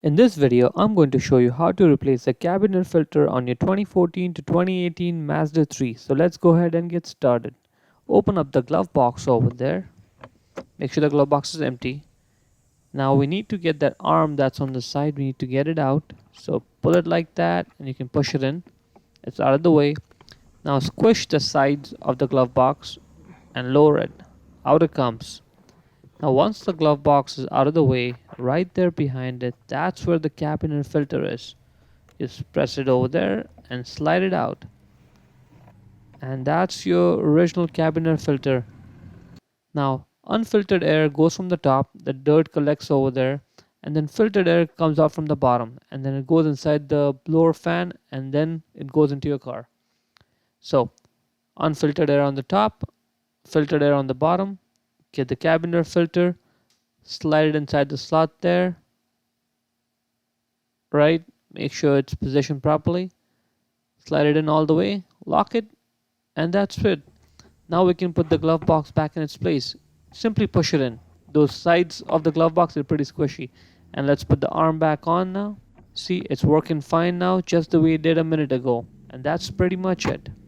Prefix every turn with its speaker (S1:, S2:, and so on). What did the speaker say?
S1: In this video, I'm going to show you how to replace the cabin air filter on your 2014 to 2018 Mazda 3. So let's go ahead and get started. Open up the glove box over there. Make sure the glove box is empty. Now we need to get that arm that's on the side. We need to get it out. So pull it like that and you can push it in. It's out of the way. Now squish the sides of the glove box and lower it. Out it comes. Now once the glove box is out of the way, right there behind it, that's where the cabin air filter is. Just press it over there and slide it out. And that's your original cabin air filter. Now unfiltered air goes from the top, the dirt collects over there, and then filtered air comes out from the bottom, and then it goes inside the blower fan, and then it goes into your car. So unfiltered air on the top, filtered air on the bottom. Get the cabin air filter, slide it inside the slot there, right? Make sure it's positioned properly. Slide it in all the way, lock it, and that's it. Now we can put the glove box back in its place. Simply push it in. Those sides of the glove box are pretty squishy. And let's put the arm back on now. See, it's working fine now, just the way it did a minute ago. And that's pretty much it.